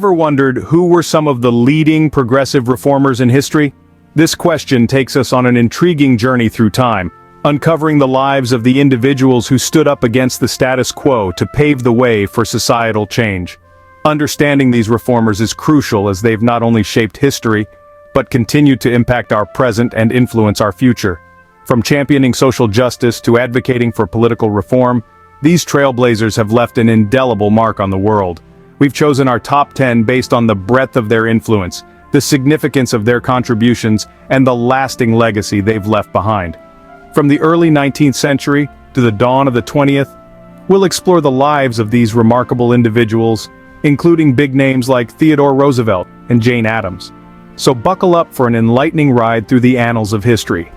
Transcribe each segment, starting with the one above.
Ever wondered who were some of the leading progressive reformers in history? This question takes us on an intriguing journey through time, uncovering the lives of the individuals who stood up against the status quo to pave the way for societal change. Understanding these reformers is crucial as they've not only shaped history, but continued to impact our present and influence our future. From championing social justice to advocating for political reform, these trailblazers have left an indelible mark on the world. We've chosen our top 10 based on the breadth of their influence, the significance of their contributions, and the lasting legacy they've left behind. From the early 19th century to the dawn of the 20th, we'll explore the lives of these remarkable individuals, including big names like Theodore Roosevelt and Jane Addams. So buckle up for an enlightening ride through the annals of history.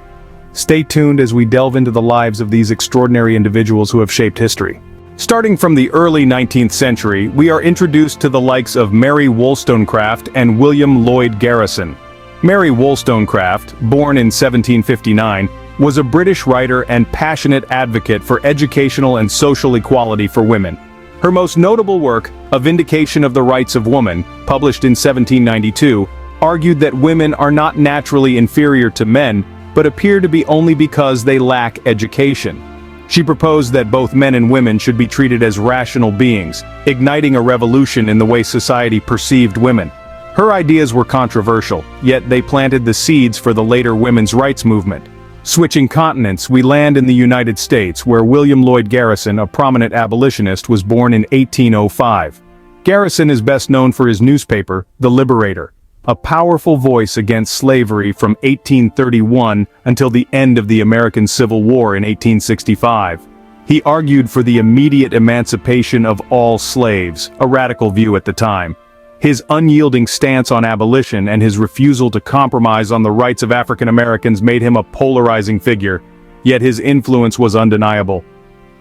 Stay tuned as we delve into the lives of these extraordinary individuals who have shaped history. Starting from the early 19th century, we are introduced to the likes of Mary Wollstonecraft and William Lloyd Garrison. Mary Wollstonecraft, born in 1759, was a British writer and passionate advocate for educational and social equality for women. Her most notable work, A Vindication of the Rights of Woman, published in 1792, argued that women are not naturally inferior to men, but appear to be only because they lack education. She proposed that both men and women should be treated as rational beings, igniting a revolution in the way society perceived women. Her ideas were controversial, yet they planted the seeds for the later women's rights movement. Switching continents, we land in the United States, where William Lloyd Garrison, a prominent abolitionist, was born in 1805. Garrison is best known for his newspaper, The Liberator, a powerful voice against slavery from 1831 until the end of the American Civil War in 1865. He argued for the immediate emancipation of all slaves, a radical view at the time. His unyielding stance on abolition and his refusal to compromise on the rights of African Americans made him a polarizing figure, yet his influence was undeniable.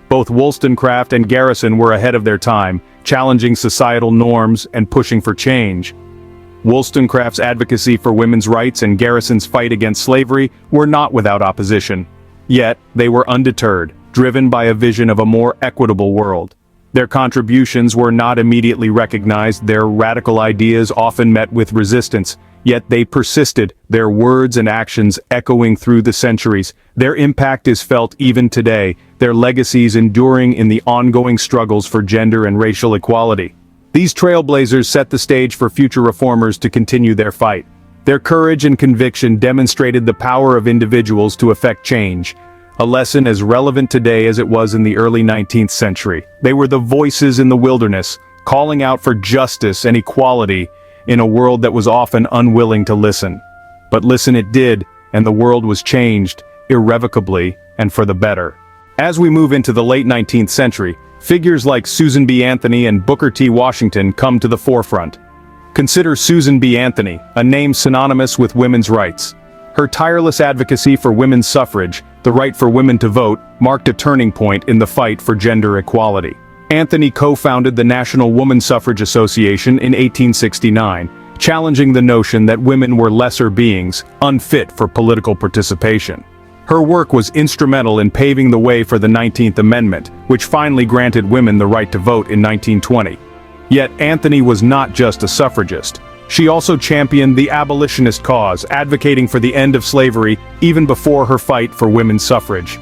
Both Wollstonecraft and Garrison were ahead of their time, challenging societal norms and pushing for change. Wollstonecraft's advocacy for women's rights and Garrison's fight against slavery were not without opposition. Yet, they were undeterred, driven by a vision of a more equitable world. Their contributions were not immediately recognized, their radical ideas often met with resistance, yet they persisted, their words and actions echoing through the centuries. Their impact is felt even today, their legacies enduring in the ongoing struggles for gender and racial equality. These trailblazers set the stage for future reformers to continue their fight. Their courage and conviction demonstrated the power of individuals to effect change, a lesson as relevant today as it was in the early 19th century. They were the voices in the wilderness, calling out for justice and equality in a world that was often unwilling to listen. But listen it did, and the world was changed, irrevocably, and for the better. As we move into the late 19th century, figures like Susan B. Anthony and Booker T. Washington come to the forefront. Consider Susan B. Anthony, a name synonymous with women's rights. Her tireless advocacy for women's suffrage, the right for women to vote, marked a turning point in the fight for gender equality. Anthony co-founded the National Woman Suffrage Association in 1869, challenging the notion that women were lesser beings, unfit for political participation. Her work was instrumental in paving the way for the 19th Amendment, which finally granted women the right to vote in 1920. Yet Anthony was not just a suffragist. She also championed the abolitionist cause, advocating for the end of slavery even before her fight for women's suffrage.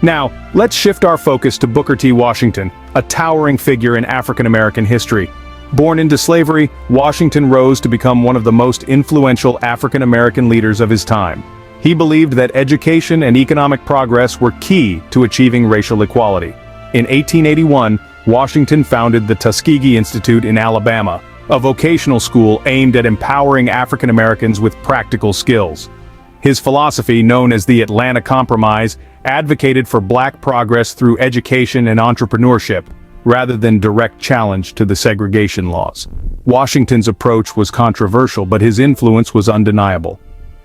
Now, let's shift our focus to Booker T. Washington, a towering figure in African American history. Born into slavery, Washington rose to become one of the most influential African American leaders of his time. He believed that education and economic progress were key to achieving racial equality. In 1881, Washington founded the Tuskegee Institute in Alabama, a vocational school aimed at empowering African Americans with practical skills. His philosophy, known as the Atlanta Compromise, advocated for black progress through education and entrepreneurship, rather than direct challenge to the segregation laws. Washington's approach was controversial, but his influence was undeniable.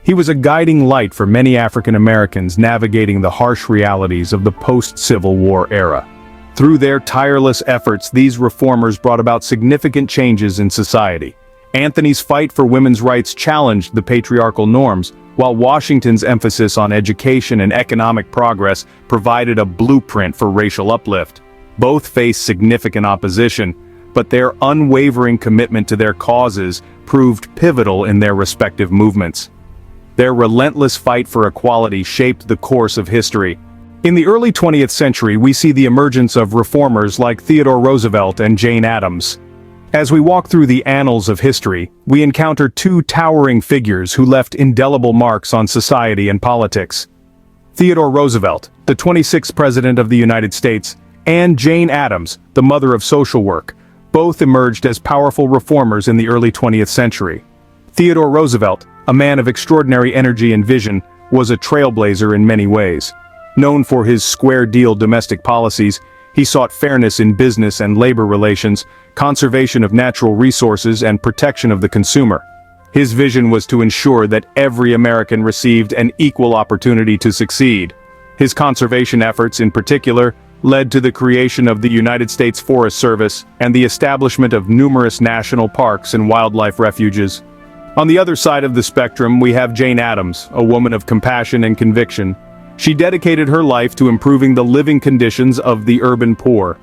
He was a guiding light for many African Americans navigating the harsh realities of the post-Civil War era. Through their tireless efforts, these reformers brought about significant changes in society. Anthony's fight for women's rights challenged the patriarchal norms, while Washington's emphasis on education and economic progress provided a blueprint for racial uplift. Both faced significant opposition, but their unwavering commitment to their causes proved pivotal in their respective movements. Their relentless fight for equality shaped the course of history. In the early 20th century, we see the emergence of reformers like Theodore Roosevelt and Jane Addams. As we walk through the annals of history, we encounter two towering figures who left indelible marks on society and politics. Theodore Roosevelt, the 26th President of the United States, and Jane Addams, the mother of social work, both emerged as powerful reformers in the early 20th century. Theodore Roosevelt, a man of extraordinary energy and vision, was a trailblazer in many ways. Known for his square-deal domestic policies, he sought fairness in business and labor relations, conservation of natural resources, and protection of the consumer. His vision was to ensure that every American received an equal opportunity to succeed. His conservation efforts, in particular, led to the creation of the United States Forest Service and the establishment of numerous national parks and wildlife refuges. On the other side of the spectrum, we have Jane Addams, a woman of compassion and conviction. She dedicated her life to improving the living conditions of the urban poor.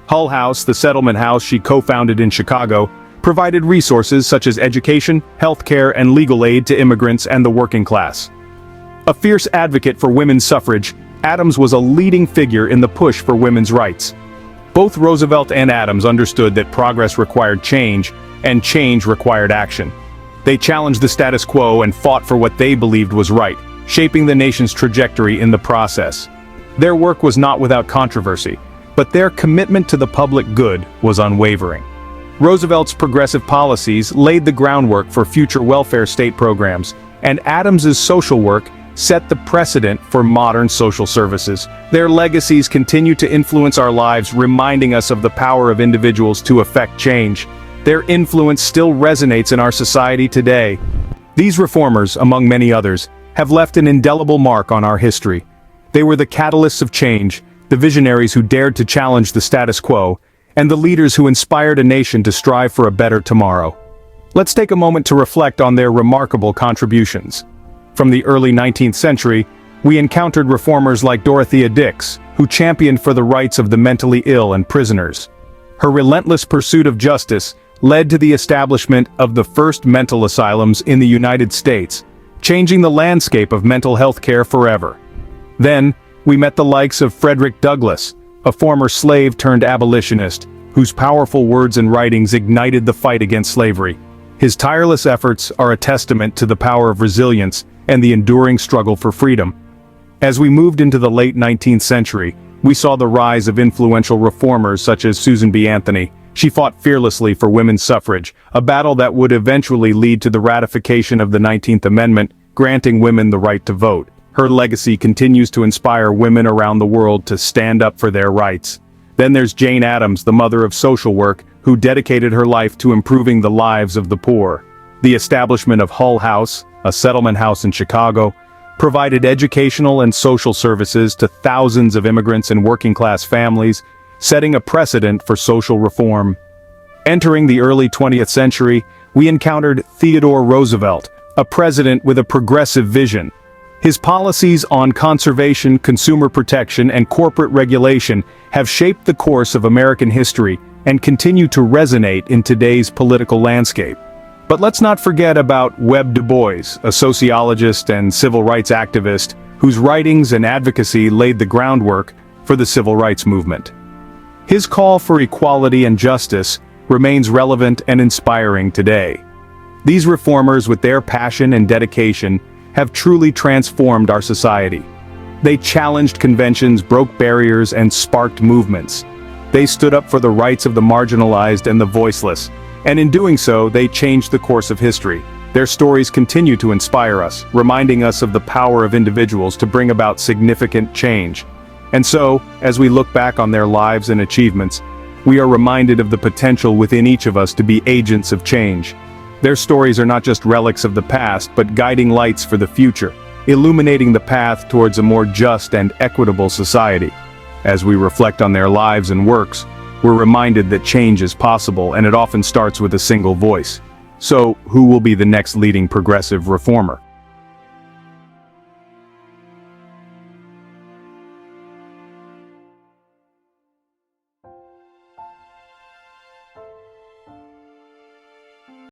Hull House, the settlement house she co-founded in Chicago, provided resources such as education, healthcare, and legal aid to immigrants and the working class. A fierce advocate for women's suffrage, Addams was a leading figure in the push for women's rights. Both Roosevelt and Addams understood that progress required change, and change required action. They challenged the status quo and fought for what they believed was right, shaping the nation's trajectory in the process. Their work was not without controversy, but their commitment to the public good was unwavering. Roosevelt's progressive policies laid the groundwork for future welfare state programs, and Addams's social work set the precedent for modern social services. Their legacies continue to influence our lives, reminding us of the power of individuals to effect change. Their influence still resonates in our society today. These reformers, among many others, have left an indelible mark on our history. They were the catalysts of change, the visionaries who dared to challenge the status quo, and the leaders who inspired a nation to strive for a better tomorrow. Let's take a moment to reflect on their remarkable contributions. From the early 19th century, we encountered reformers like Dorothea Dix, who championed for the rights of the mentally ill and prisoners. Her relentless pursuit of justice led to the establishment of the first mental asylums in the United States, changing the landscape of mental health care forever. Then, we met the likes of Frederick Douglass, a former slave turned abolitionist, whose powerful words and writings ignited the fight against slavery. His tireless efforts are a testament to the power of resilience and the enduring struggle for freedom. As we moved into the late 19th century, we saw the rise of influential reformers such as Susan B. Anthony. She fought fearlessly for women's suffrage, a battle that would eventually lead to the ratification of the 19th Amendment, granting women the right to vote. Her legacy continues to inspire women around the world to stand up for their rights. Then there's Jane Addams, the mother of social work, who dedicated her life to improving the lives of the poor. The establishment of Hull House, a settlement house in Chicago, provided educational and social services to thousands of immigrants and working-class families, setting a precedent for social reform. Entering the early 20th century, we encountered Theodore Roosevelt, a president with a progressive vision. His policies on conservation, consumer protection, and corporate regulation have shaped the course of American history and continue to resonate in today's political landscape. But let's not forget about Webb Du Bois, a sociologist and civil rights activist, whose writings and advocacy laid the groundwork for the civil rights movement. His call for equality and justice remains relevant and inspiring today. These reformers, with their passion and dedication, have truly transformed our society. They challenged conventions, broke barriers, and sparked movements. They stood up for the rights of the marginalized and the voiceless, and in doing so, they changed the course of history. Their stories continue to inspire us, reminding us of the power of individuals to bring about significant change. And so, as we look back on their lives and achievements, we are reminded of the potential within each of us to be agents of change. Their stories are not just relics of the past, but guiding lights for the future, illuminating the path towards a more just and equitable society. As we reflect on their lives and works, we're reminded that change is possible, and it often starts with a single voice. So, who will be the next leading progressive reformer?